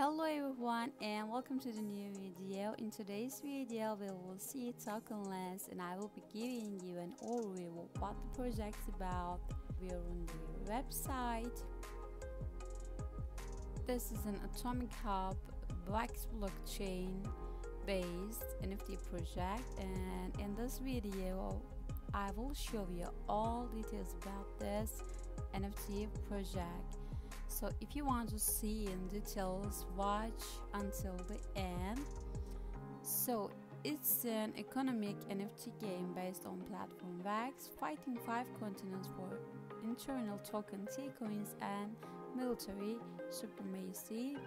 Hello everyone and welcome to the new video. In today's video we will see Tokenlands and I will be giving you an overview of what the project's about. We are on their website. This is an Atomic Hub Blocks blockchain based NFT project, and in this video I will show you all details about this NFT project. So if you want to see in details, watch until the end. So it's an economic NFT game based on platform VAX, fighting 5 continents for internal token T-coins and military supremacy.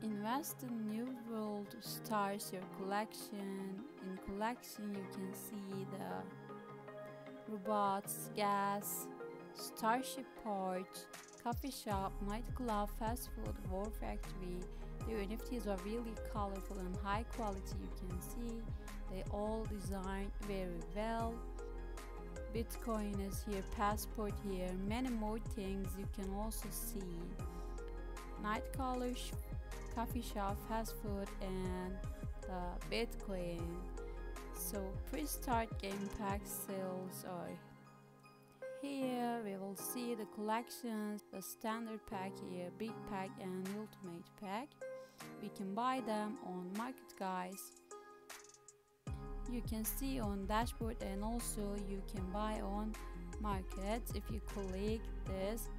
Invest in New World starts your collection. In collection you can see the robots, gas, starship port, coffee shop, nightclub, fast food, war factory. The NFTs are really colorful and high quality. You can see they all designed very well. Bitcoin is here, passport here, many more things you can also see. Night colors, coffee shop, fast food, and the Bitcoin. So pre-start game pack sales are here. We will see the collections, the standard pack here, big pack and ultimate pack. We can buy them on market, guys. You can see on dashboard and also you can buy on markets if you click this.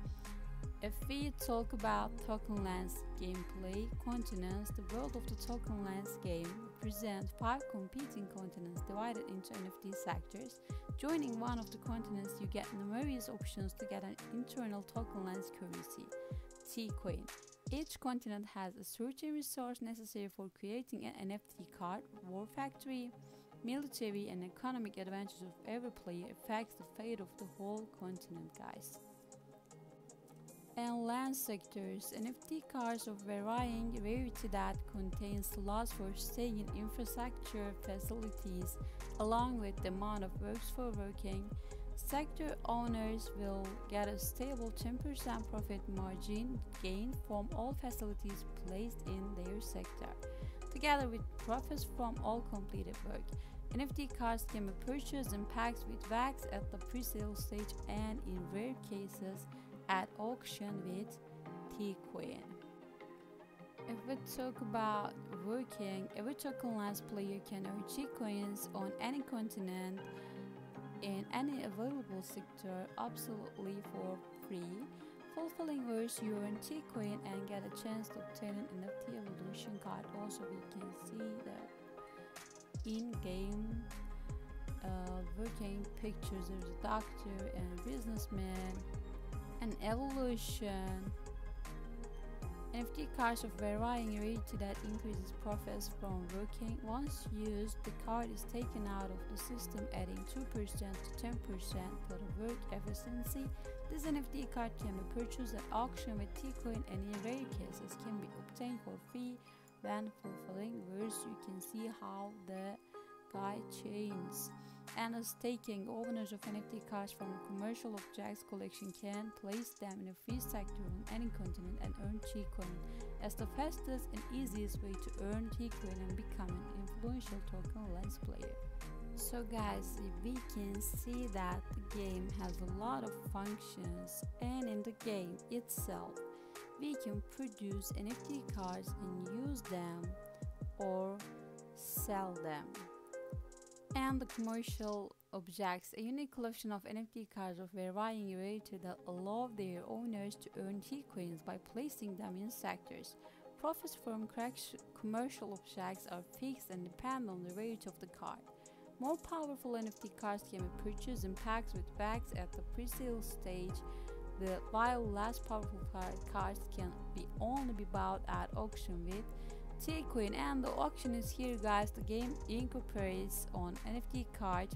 If we talk about Tokenlands gameplay continents, the world of the Tokenlands game represents 5 competing continents divided into NFT sectors. Joining one of the continents, you get numerous options to get an internal Tokenlands currency, T-coin. Each continent has a certain resource necessary for creating an NFT card. War factory, military and economic advantages of every player affects the fate of the whole continent, guys. And land sectors, NFT cards of varying rarity that contain slots for staying in infrastructure facilities along with the amount of works for working. Sector owners will get a stable 10% profit margin gain from all facilities placed in their sector, together with profits from all completed work. NFT cards can be purchased in packs with VAX at the pre-sale stage and in rare cases at auction with T-coin. If we talk about working, every Tokenlands player can earn T-coins on any continent in any available sector absolutely for free. Fulfilling words, you earn T-coin and get a chance to obtain an NFT evolution card. Also we can see the in-game working pictures. There's a doctor and businessman. An evolution. NFT cards of varying rarity that increases profits from working. Once used, the card is taken out of the system, adding 2% to 10% to the work efficiency. This NFT card can be purchased at auction with T-coin and in rare cases can be obtained for free when fulfilling words. You can see how the guy changes. And as staking, owners of NFT cards from a commercial objects collection can place them in a free sector on any continent and earn T-coin as the fastest and easiest way to earn T-coin and become an influential Tokenlands player. So guys, we can see that the game has a lot of functions, and in the game itself we can produce NFT cards and use them or sell them. And the commercial objects, a unique collection of NFT cards of varying rarity that allow their owners to earn T-coins by placing them in sectors. Profits from commercial objects are fixed and depend on the rarity of the card. More powerful NFT cards can be purchased in packs with VAX at the pre-sale stage, while less powerful cards can only be bought at auction with T-coin. And the auction is here, guys. The game incorporates on NFT card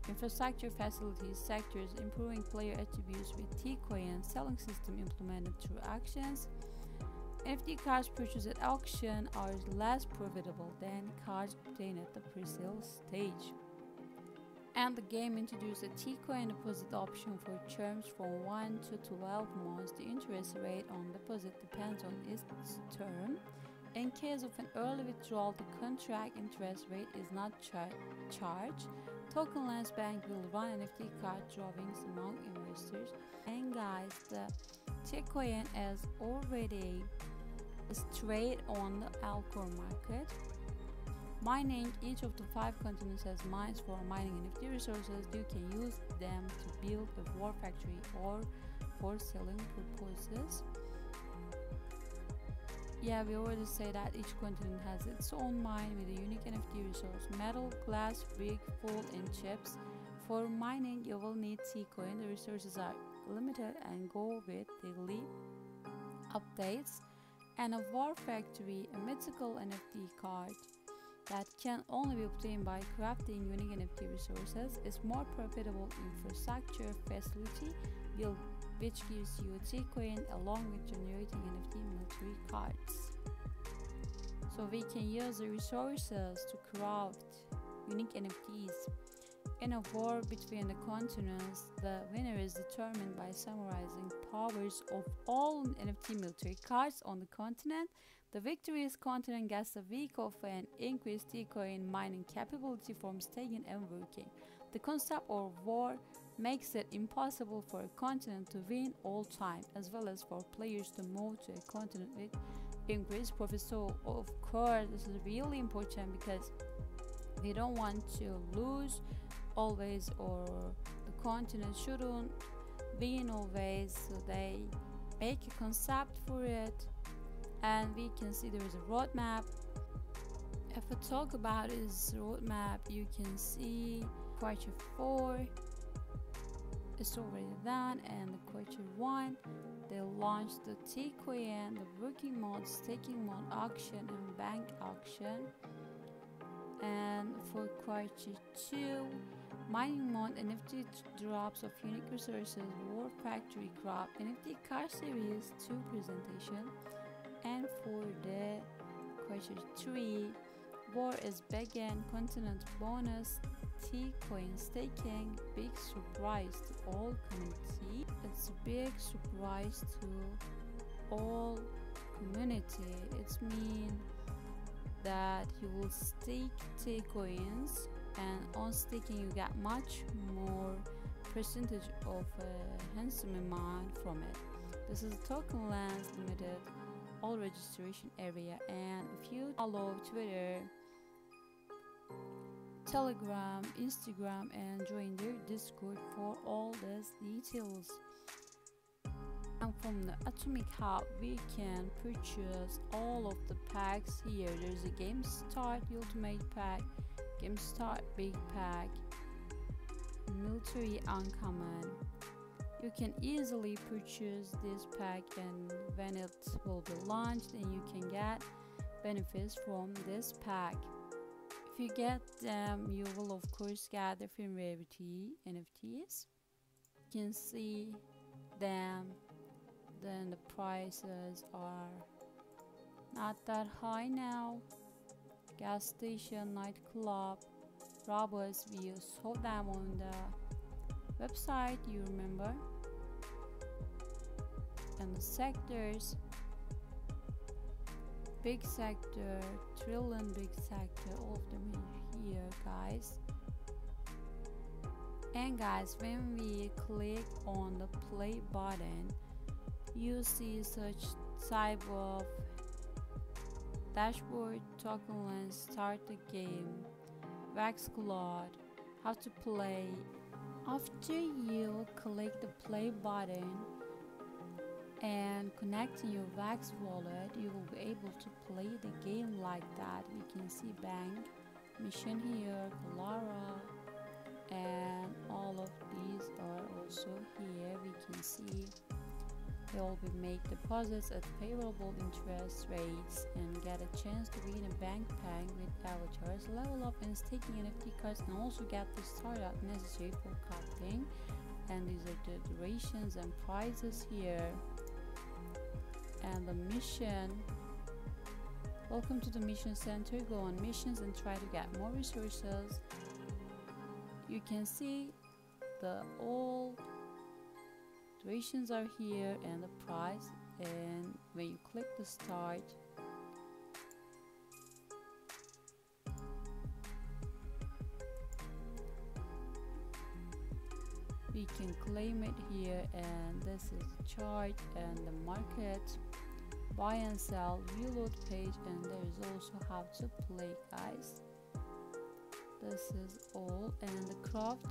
infrastructure facilities sectors, improving player attributes with T-coin and selling system implemented through auctions. NFT cards purchased at auction are less profitable than cards obtained at the pre-sale stage. And the game introduced a T-coin deposit option for terms from 1 to 12 months. The interest rate on deposit depends on its term. In case of an early withdrawal, the contract interest rate is not charged. Tokenlands Bank will run NFT card drawings among investors. And guys, the T-coin is already traded on the Alcor market. Mining: each of the 5 continents has mines for mining NFT resources. You can use them to build a war factory or for selling purposes. Yeah, we already say that each continent has its own mine with a unique NFT resource: metal, glass, brick, fuel, and chips. For mining, you will need T-coin. The resources are limited and go with daily updates. And a war factory, a mythical NFT card that can only be obtained by crafting unique NFT resources, is more profitable infrastructure facility build, which gives you a T-coin along with generating NFT military cards. So we can use the resources to craft unique NFTs. In a war between the continents, the winner is determined by summarizing powers of all NFT military cards on the continent. The victorious continent gets a week of an increased T-coin mining capability from staking and working. The concept of war makes it impossible for a continent to win all time, as well as for players to move to a continent with increased profit. So of course this is really important because we don't want to lose always, or the continent shouldn't win always, so they make a concept for it. And we can see there is a roadmap. If I talk about this roadmap, you can see quarter 4 is already done, and the quarter 1 they launched the T-coin, the working mode, staking mode, auction, and bank auction. And for quarter 2, mining mode, NFT drops of unique resources, war factory crop, NFT car series 2 presentation. And for the quarter 3, war is begin, continent bonus, T-coin staking, big surprise to all community. It's a big surprise to all community. It means that you will stake T-coins, and on staking you get much more percentage of a handsome amount from it. This is Tokenlands Limited all registration area. And if you follow Twitter, Telegram, Instagram, and join their Discord for all these details. And from the Atomic Hub we can purchase all of the packs here. There's a Game Start Ultimate Pack, Game Start Big Pack, Military Uncommon. You can easily purchase this pack, and when it will be launched, and you can get benefits from this pack. If you get them, you will of course get different rarity NFTs. You can see them, then the prices are not that high now. Gas station, nightclub, robots, we saw them on the website, you remember. And the sectors, big sector, trillion big sector, all of them in here, guys. And guys, when we click on the play button, you see such type of dashboard, Tokenlands, start the game, Wax Cloud, how to play. After you click the play button and connecting your Wax wallet, you will be able to play the game like that. We can see bank, mission here, Kalara, and all of these are also here. We can see they will be make deposits at favorable interest rates and get a chance to win a bank pack with avatars. Level up and staking NFT cards, and also get the startup necessary for crafting. And these are the durations and prices here. And the mission, welcome to the mission center. Go on missions and try to get more resources. you can see the all durations are here and the price, and when you click the start, we can claim it here, and this is the chart and the market, buy and sell, reload page, and there is also how to play, guys. This is all, and the craft,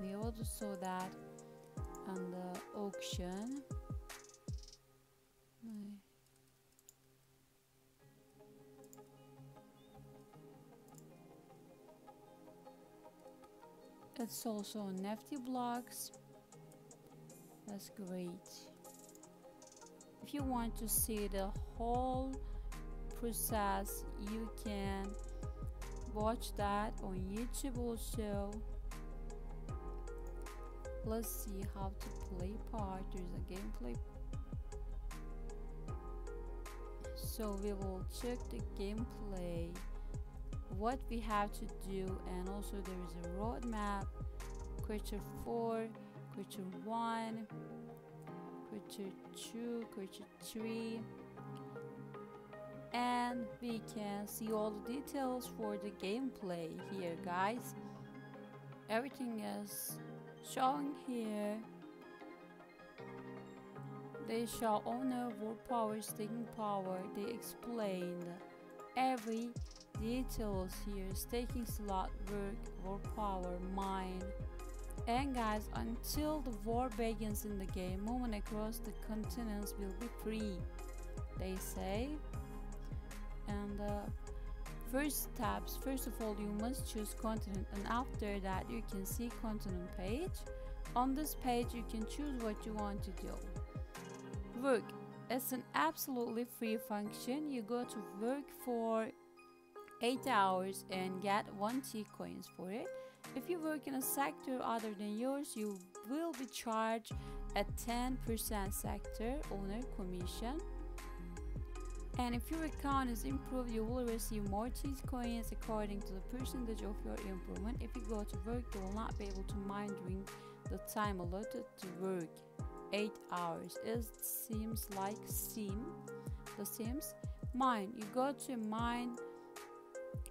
we also saw that on the auction. It's also on NFT blocks. That's great. If you want to see the whole process, you can watch that on YouTube also. Let's see how to play part. There's a gameplay. So we will check the gameplay, what we have to do, and also there is a roadmap, creature 4, creature 1, creature 2, creature 3, and we can see all the details for the gameplay here, guys. Everything is showing here. They show owner, war power, staking power. They explain every details here: staking slot, work, war power, mine. And guys, until the war begins in the game, movement across the continents will be free, they say. And first steps, first of all, you must choose continent, and after that you can see continent page. On this page you can choose what you want to do. Work, it's an absolutely free function. You go to work for 8 hours and get 1 T coins for it. If you work in a sector other than yours, you will be charged a 10% sector owner commission. And if your account is improved, you will receive more T coins according to the percentage of your improvement. If you go to work, you will not be able to mine during the time allotted to work, 8 hours. It seems like the Sims. Mine, you go to mine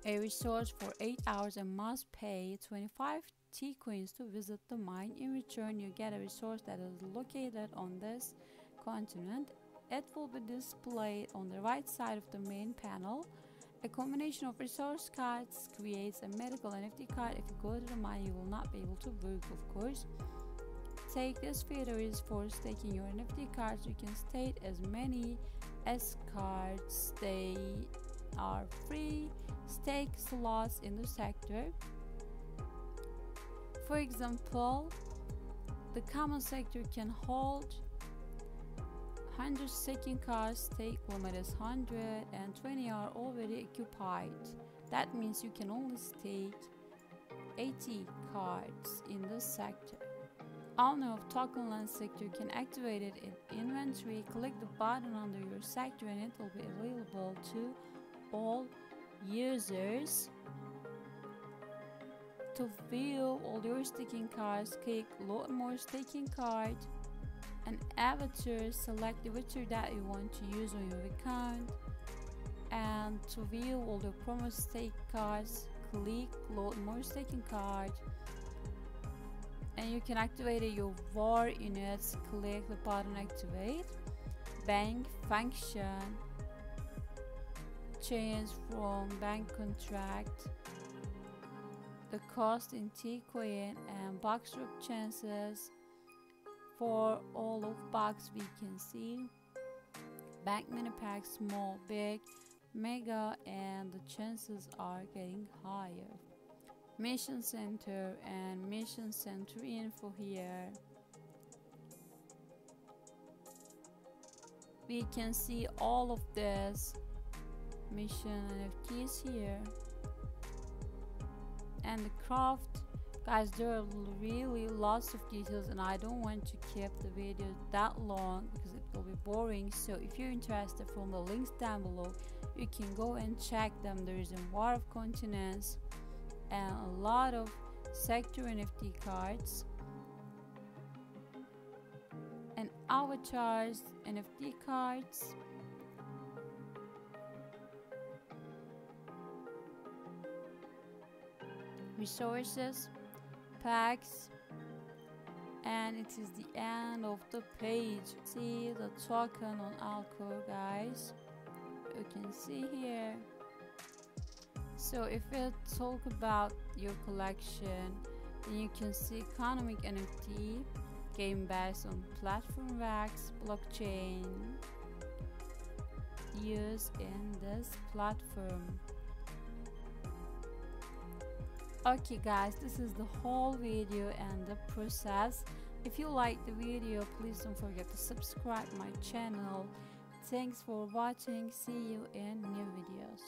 a resource for 8 hours and must pay 25 T coins to visit the mine. In return, you get a resource that is located on this continent. It will be displayed on the right side of the main panel. A combination of resource cards creates a medical NFT card. If you go to the mine, you will not be able to work, of course. Take this feature is for staking your NFT cards. You can stake as many as cards. They are free stake slots in the sector. For example, the common sector can hold 100 staking cards. Stake limit is 100 and 20 are already occupied. That means you can only stake 80 cards in this sector. Owner of Tokenlands sector can activate it in inventory. Click the button under your sector and it will be available to all users. To view all your staking cards, click load more staking card. An avatar, select the avatar that you want to use on your account. And to view all the promo stake cards, click load more staking card. And you can activate your war units. Click the button activate. Bank function, change from bank contract. The cost in T-coin and box drop chances. For all of box we can see bank mini pack, small, big, mega, and the chances are getting higher. Mission center and mission center info here. We can see all of this mission NFTs here. And the craft, guys, there are really lots of details and I don't want to keep the video that long because it will be boring. So if you're interested, from the links down below you can go and check them. There is a War of Continents and a lot of sector NFT cards, and avatars NFT cards, resources, packs, and it is the end of the page. See the token on Alcor, guys. You can see here. So if we talk about your collection, then you can see economic NFT, game based on platform wax, blockchain used in this platform. Okay guys, this is the whole video and the process. If you like the video, please don't forget to subscribe my channel. Thanks for watching. See you in new videos.